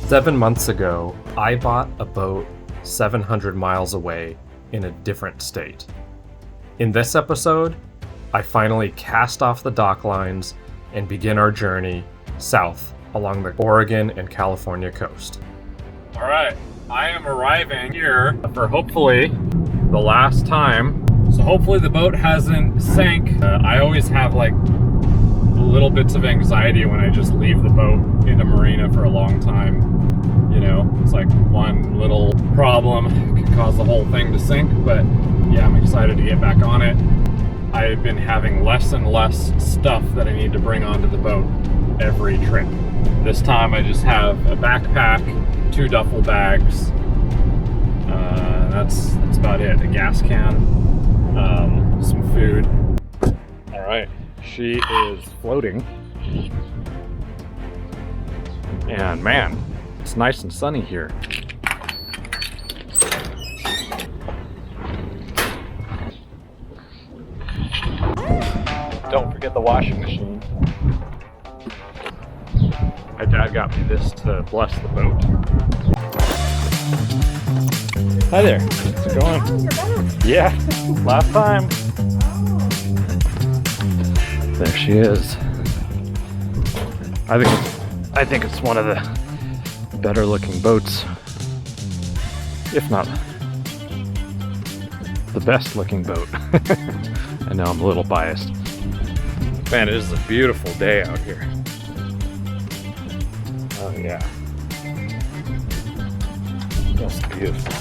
7 months ago, I bought a boat 700 miles away in a different state. In this episode, I finally cast off the dock lines and begin our journey south along the Oregon and California coast. All right, I am arriving here for hopefully the last time. So hopefully the boat hasn't sank. I always have like little bits of anxiety when I just leave the boat in a marina for a long time. You know, it's like one little problem can cause the whole thing to sink, but yeah, I'm excited to get back on it. I've been having less and less stuff that I need to bring onto the boat every trip. This time I just have a backpack, 2 duffel bags, that's about it, a gas can, some food. All right, she is floating, and man, it's nice and sunny here. Don't forget the washing machine. My dad got me this to bless the boat. Hi there. How's it going? Oh, you're back. Yeah, last time. There she is. I think it's one of the better looking boats, if not the best looking boat. I know I'm a little biased. Man, it is a beautiful day out here. Oh yeah. Just beautiful.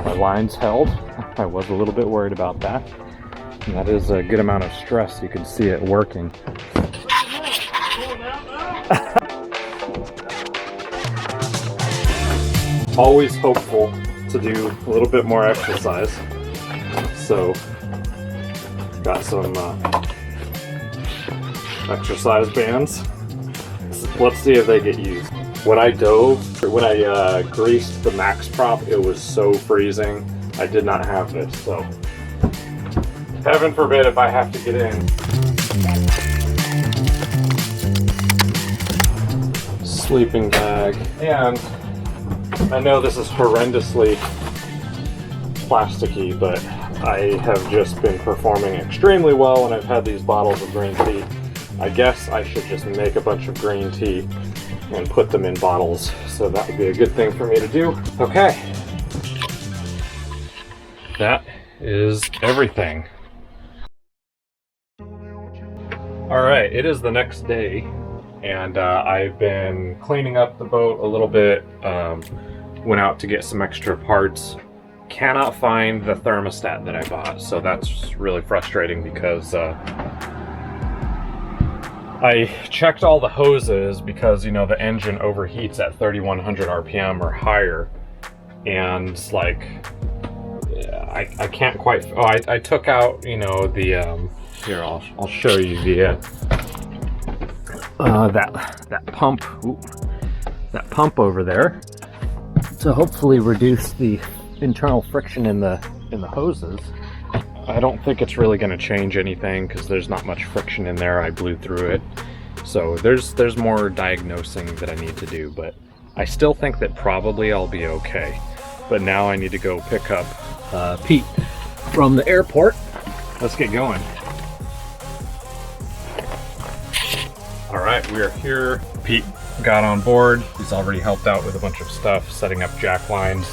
My line's held. I was a little bit worried about that. And that is a good amount of stress. You can see it working. Always hopeful to do a little bit more exercise. So, got some exercise bands. Let's see if they get used. When I greased the max prop, it was so freezing. I did not have this, so heaven forbid if I have to get in. Sleeping bag, and I know this is horrendously plasticky, but I have just been performing extremely well when I've had these bottles of green tea. I guess I should just make a bunch of green tea and put them in bottles, so that would be a good thing for me to do. Okay. That is everything. Alright, it is the next day, and I've been cleaning up the boat a little bit, went out to get some extra parts. Cannot find the thermostat that I bought, so that's really frustrating because I checked all the hoses because, you know, the engine overheats at 3100 RPM or higher, and like I can't quite. Oh, I took out, you know, the here I'll show you the that pump. Ooh, that pump over there to hopefully reduce the internal friction in the hoses. I don't think it's really going to change anything because there's not much friction in there. I blew through it, so there's more diagnosing that I need to do, but I still think that probably I'll be okay. But now I need to go pick up Pete from the airport. Let's get going. All right, we are here. Pete got on board. He's already helped out with a bunch of stuff, setting up jack lines.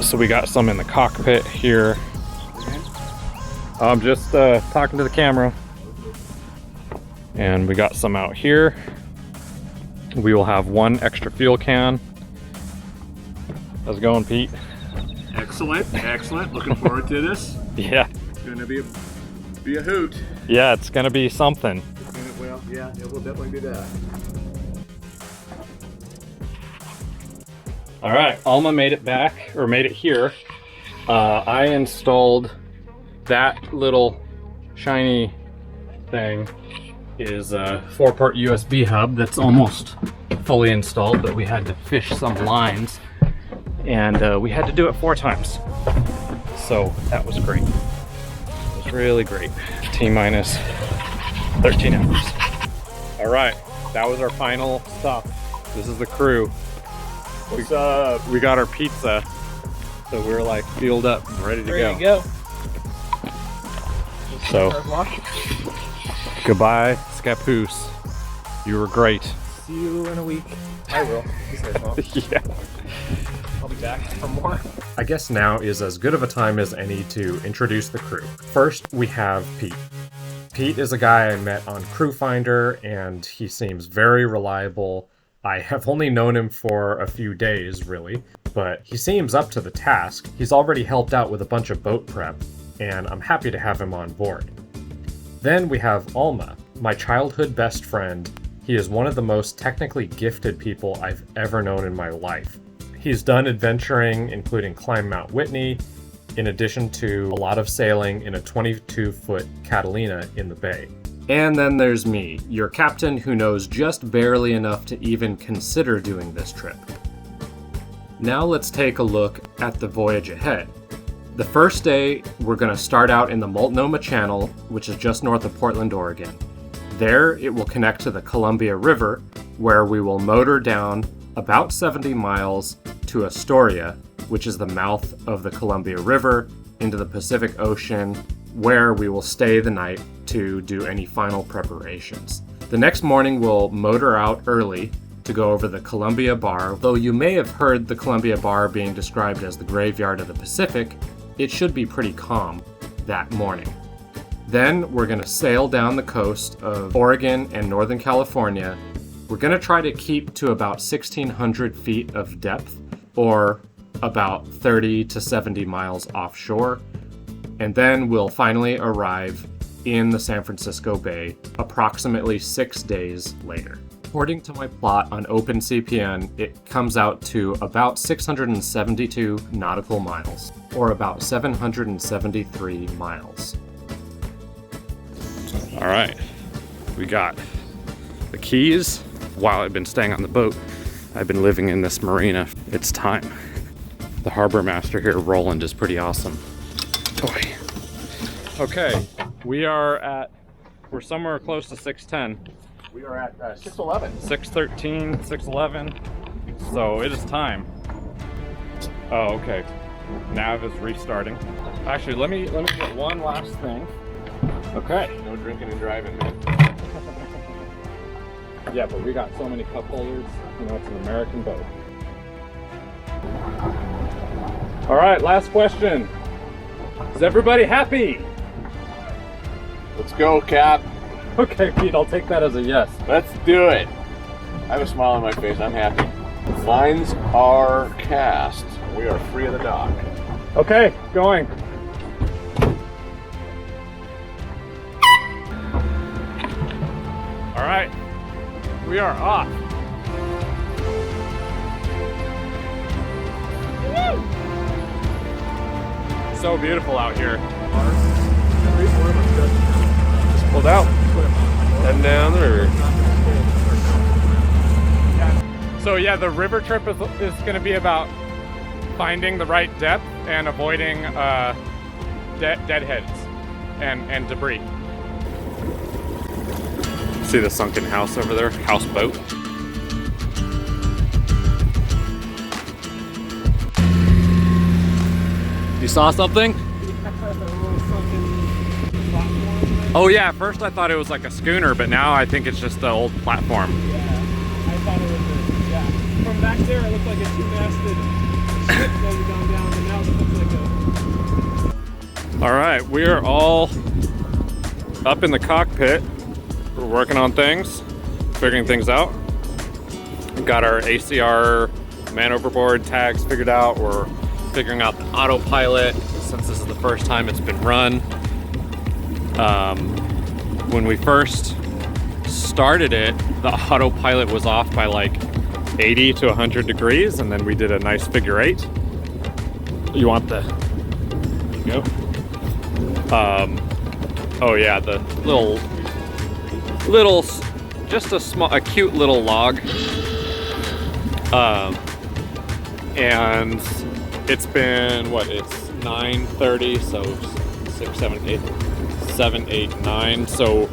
So we got some in the cockpit here. I'm just talking to the camera. And we got some out here. We will have 1 extra fuel can. How's it going, Pete? Excellent, excellent. Looking forward to this. Yeah. It's gonna be a hoot. Yeah, it's gonna be something. Well, yeah, it will definitely be that. All right, Alma made it back, or made it here. I installed that little shiny thing. Is a 4-port USB hub that's almost fully installed, but we had to fish some lines, and we had to do it 4 times. So that was great. It was really great. T-minus 13 hours. All right, that was our final stop. This is the crew. What's up? We got our pizza, so we're like fueled up and ready to go. There you go. So, goodbye, Scappoose. You were great. See you in a week. I will. He says, well, Yeah. I'll be back for more. I guess now is as good of a time as any to introduce the crew. First, we have Pete. Pete is a guy I met on Crew Finder, and he seems very reliable. I have only known him for a few days, really, but he seems up to the task. He's already helped out with a bunch of boat prep, and I'm happy to have him on board. Then we have Alma, my childhood best friend. He is one of the most technically gifted people I've ever known in my life. He's done adventuring, including climb Mount Whitney, in addition to a lot of sailing in a 22-foot Catalina in the bay. And then there's me, your captain who knows just barely enough to even consider doing this trip. Now let's take a look at the voyage ahead. The first day, we're going to start out in the Multnomah Channel, which is just north of Portland, Oregon. There, it will connect to the Columbia River, where we will motor down about 70 miles to Astoria, which is the mouth of the Columbia River, into the Pacific Ocean, where we will stay the night to do any final preparations. The next morning, we'll motor out early to go over the Columbia Bar. Though you may have heard the Columbia Bar being described as the graveyard of the Pacific, it should be pretty calm that morning. Then we're going to sail down the coast of Oregon and Northern California. We're going to try to keep to about 1,600 feet of depth, or about 30 to 70 miles offshore. And then we'll finally arrive in the San Francisco Bay approximately 6 days later. According to my plot on OpenCPN, it comes out to about 672 nautical miles, or about 773 miles. All right, we got the keys. While I've been staying on the boat, I've been living in this marina. It's time. The harbor master here, Roland, is pretty awesome. Boy. Okay, we're somewhere close to 610. We are at 611. 613, 611. So it is time. Oh, okay. Nav is restarting. Actually, let me get one last thing. Okay. No drinking and driving, man. Yeah, but we got so many cup holders. You know, it's an American boat. All right, last question. Is everybody happy? Let's go, Cap. Okay, Pete, I'll take that as a yes. Let's do it. I have a smile on my face. I'm happy. Lines are cast. We are free of the dock. Okay, going. All right, we are off. So beautiful out here. Just pulled out. Heading down the river. So yeah, the river trip is going to be about finding the right depth and avoiding deadheads and debris. See the sunken house over there? Houseboat. You saw something? Oh yeah, at first I thought it was like a schooner, but now I think it's just an old platform. Yeah, I thought it was yeah. From back there, it looked like a two-masted ship that had gone down, but now it looks like a... All right, we are all up in the cockpit. We're working on things, figuring things out. We've got our ACR man overboard tags figured out. We're figuring out the autopilot since this is the first time it's been run. When we first started it, the autopilot was off by like 80 to 100 degrees, and then we did a nice figure eight. You want the... There you go. Oh yeah, the little, just a cute little log. And it's been, what, it's 9:30, so 6, 7, 8, 7, 8, 9. So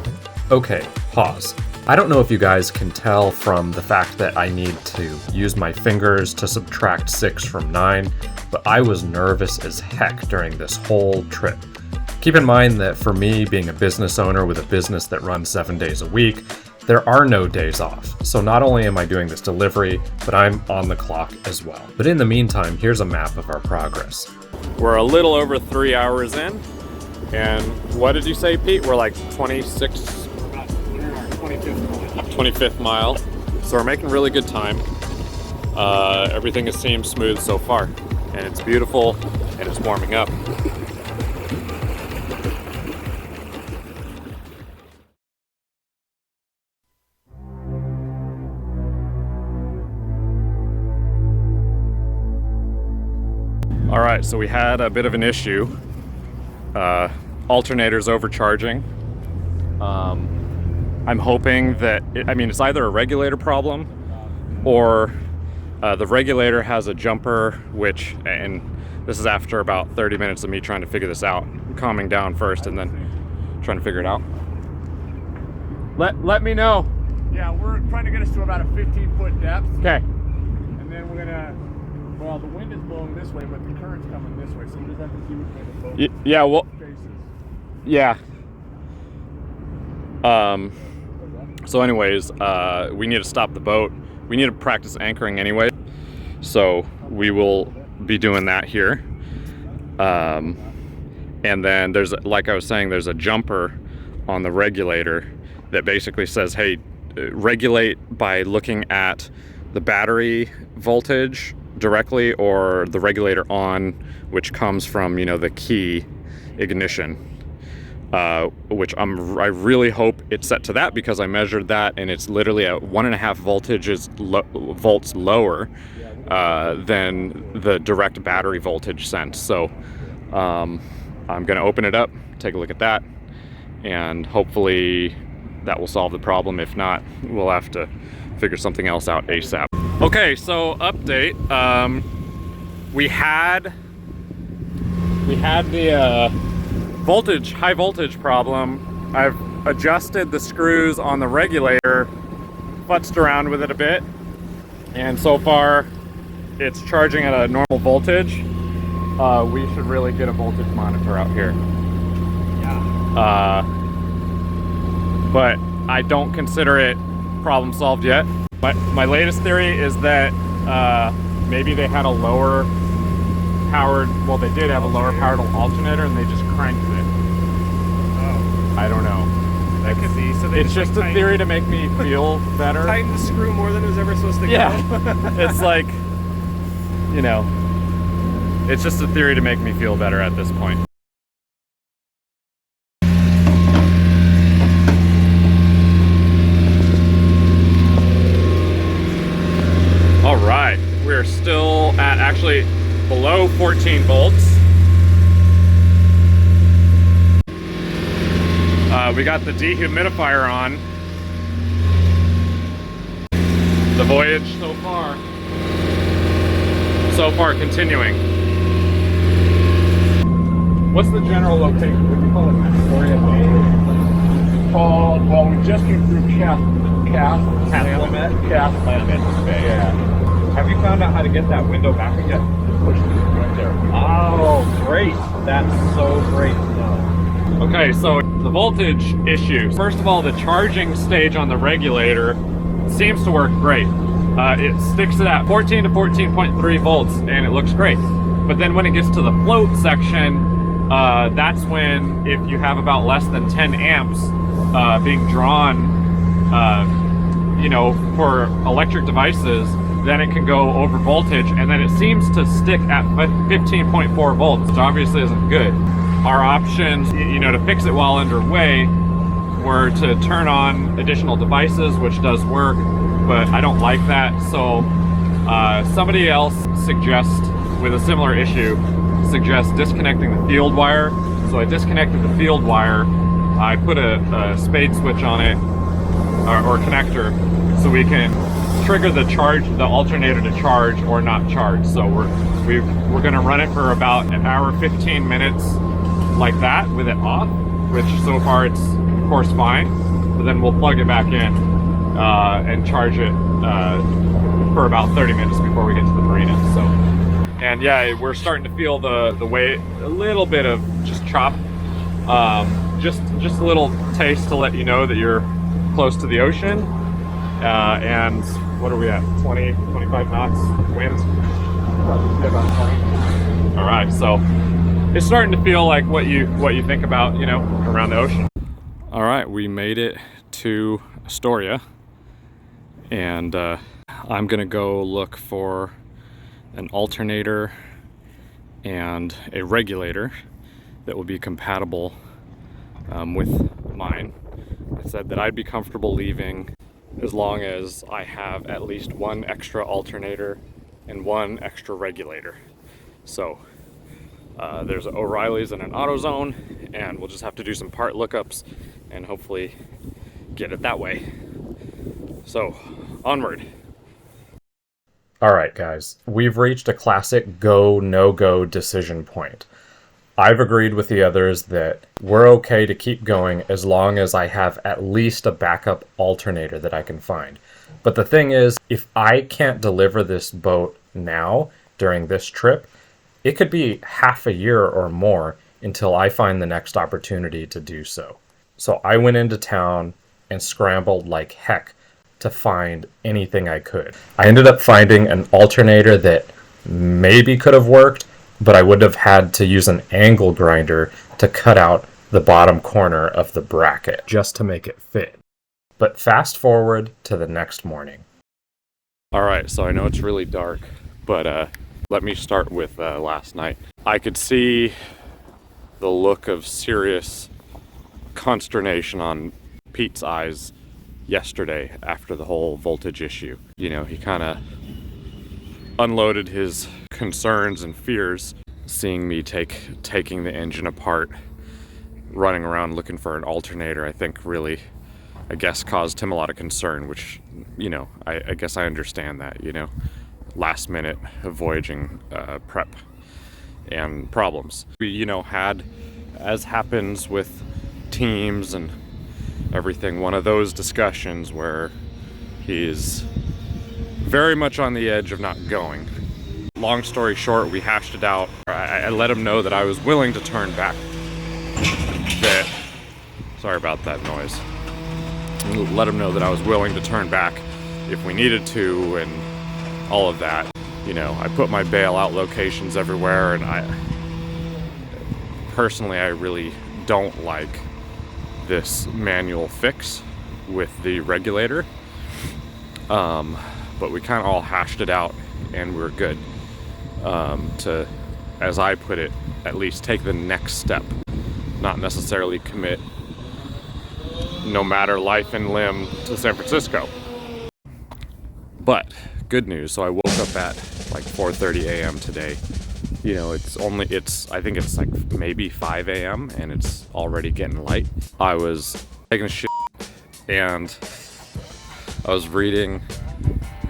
Okay, pause. I don't know if you guys can tell from the fact that I need to use my fingers to subtract 6 from 9, but I was nervous as heck during this whole trip. Keep in mind that for me, being a business owner with a business that runs 7 days a week, there are no days off. So not only am I doing this delivery, but I'm on the clock as well. But in the meantime, here's a map of our progress. We're a little over 3 hours in, and what did you say, Pete? We're like 26... 25th mile. So we're making really good time. Everything has seemed smooth so far, and it's beautiful, and it's warming up. All right, so we had a bit of an issue. Alternator's overcharging. I'm hoping that, it's either a regulator problem or the regulator has a jumper, which, and this is after about 30 minutes of me trying to figure this out, calming down first and then trying to figure it out. Let me know. Yeah, we're trying to get us to about a 15-foot depth. Okay. And then we're gonna, well, the wind is blowing this way, but the current's coming this way, so we just have to see which way the boat Yeah, well, faces. yeah. So anyways, we need to stop the boat. We need to practice anchoring anyway. So we will be doing that here. And then there's, like I was saying, there's a jumper on the regulator that basically says, hey, regulate by looking at the battery voltage directly or the regulator on, which comes from, the key ignition. Which I really hope it's set to that, because I measured that and it's literally at 1.5 volts lower than the direct battery voltage sense. So I'm gonna open it up, take a look at that, and hopefully that will solve the problem. If not, we'll have to figure something else out ASAP. Okay, so update. We had the high voltage problem. I've adjusted the screws on the regulator, futzed around with it a bit, and so far it's charging at a normal voltage. We should really get a voltage monitor out here. Yeah. But I don't consider it problem solved yet. My latest theory is that maybe they had a lower powered, well, they did have a lower powered alternator and they just cranked it. Oh. I don't know. That could be. So It's just a theory to make me feel better. Tighten the screw more than it was ever supposed to go. Yeah. It's like, it's just a theory to make me feel better at this point. All right, we're still at actually below 14 volts. We got the dehumidifier on. The voyage so far continuing. What's the general location? Would you call it Astoria Bay? Well, we just came through Calf Bay. Yeah. Have you found out how to get that window back again? Push it right there. Oh, great. That's so great to know. Okay, so the voltage issue. First of all, the charging stage on the regulator seems to work great. It sticks it at 14 to 14.3 volts and it looks great. But then when it gets to the float section, that's when, if you have about less than 10 amps being drawn, for electric devices, then it can go over voltage, and then it seems to stick at 15.4 volts, which obviously isn't good. Our options, to fix it while underway, were to turn on additional devices, which does work, but I don't like that. So somebody else with a similar issue, suggests disconnecting the field wire. So I disconnected the field wire. I put a spade switch on it, or connector, so we can trigger the alternator to charge or not charge. So we're gonna run it for about an hour, 15 minutes like that with it off, which so far it's of course fine. but then we'll plug it back in and charge it for about 30 minutes before we get to the marina. So, and yeah, we're starting to feel the weight, a little bit of just chop, just a little taste to let you know that you're close to the ocean. And what are we at? 20, 25 knots wind? About 20. All right, so it's starting to feel like what you think about, you know, around the ocean. All right, we made it to Astoria, and I'm gonna go look for an alternator and a regulator that will be compatible with mine. I said that I'd be comfortable leaving as long as I have at least one extra alternator and one extra regulator. So there's O'Reilly's and an AutoZone, and we'll just have to do some part lookups and hopefully get it that way. So onward. All right, guys, we've reached a classic go, no-go decision point. I've agreed with the others that we're okay to keep going as long as I have at least a backup alternator that I can find. But the thing is, if I can't deliver this boat now during this trip, it could be half a year or more until I find the next opportunity to do so. So I went into town and scrambled like heck to find anything I could. I ended up finding an alternator that maybe could have worked, but I would have had to use an angle grinder to cut out the bottom corner of the bracket just to make it fit. But fast forward to the next morning. All right, so I know it's really dark, but let me start with last night. I could see the look of serious consternation on Pete's eyes yesterday after the whole voltage issue. You know, he kind of unloaded his concerns and fears seeing me taking the engine apart, running around looking for an alternator. I think really, I guess, caused him a lot of concern, which, you know, I guess I understand that, you know, last minute voyaging prep and problems. We, you know, had, as happens with teams and everything, one of those discussions where he's very much on the edge of not going. Long story short, we hashed it out. I let him know that I was willing to turn back. Sorry about that noise. Let him know that I was willing to turn back if we needed to and all of that. You know, I put my bailout locations everywhere, and I personally really don't like this manual fix with the regulator, but we kind of all hashed it out and we're good to, as I put it, at least take the next step, not necessarily commit no matter life and limb to San Francisco. But good news, so I woke up at like 4:30 a.m. today. You know, I think it's like maybe 5 a.m. and it's already getting light. I was taking a shit and I was reading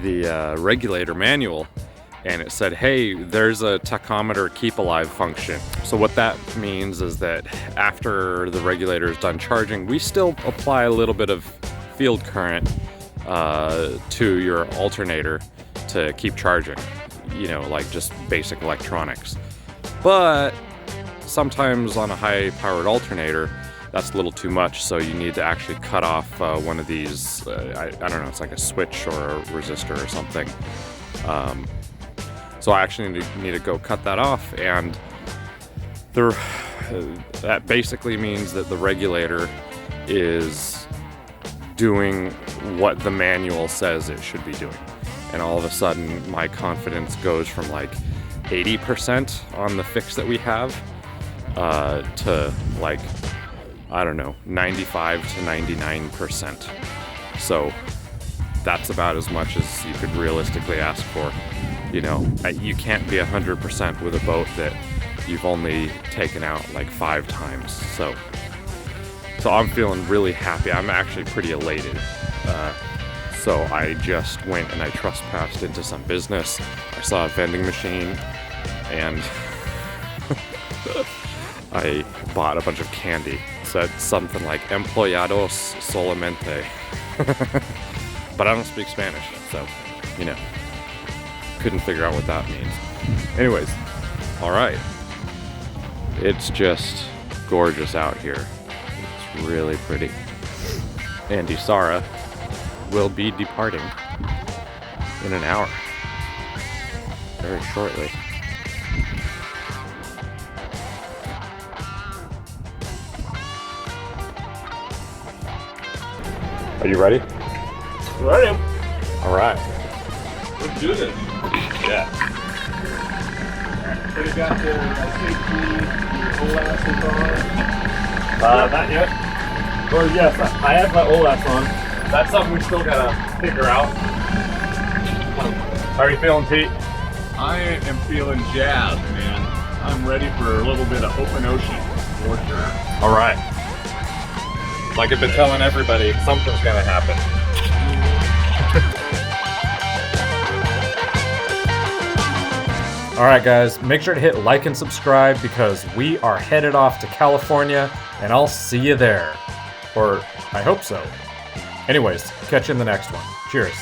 the regulator manual, and it said, hey, there's a tachometer keep alive function. So what that means is that after the regulator is done charging, we still apply a little bit of field current to your alternator to keep charging. You know, like just basic electronics. But sometimes on a high-powered alternator, that's a little too much, so you need to actually cut off one of these, I don't know, it's like a switch or a resistor or something. So I actually need to go cut that off, and that basically means that the regulator is doing what the manual says it should be doing. And all of a sudden, my confidence goes from like 80% on the fix that we have to like, I don't know, 95 to 99%. So that's about as much as you could realistically ask for. You know, you can't be 100% with a boat that you've only taken out like 5 times. So I'm feeling really happy. I'm actually pretty elated. So I just went and I trespassed into some business. I saw a vending machine and I bought a bunch of candy. said something like empleados solamente. But I don't speak Spanish, so, you know, couldn't figure out what that means. Anyways, all right. It's just gorgeous out here. It's really pretty. And Isara will be departing in an hour, very shortly. Are you ready? Ready? All right. Let's do this. Yeah. So you got the safety, OLAS on? Not yet. Or yes, I have my OLAS on. That's something we still gotta figure out. How are you feeling, Pete? I am feeling jazzed, man. I'm ready for a little bit of open ocean, for sure. All right. Like I've been telling everybody, something's gonna happen. All right, guys, make sure to hit like and subscribe because we are headed off to California, and I'll see you there. Or I hope so. Anyways, catch you in the next one. Cheers.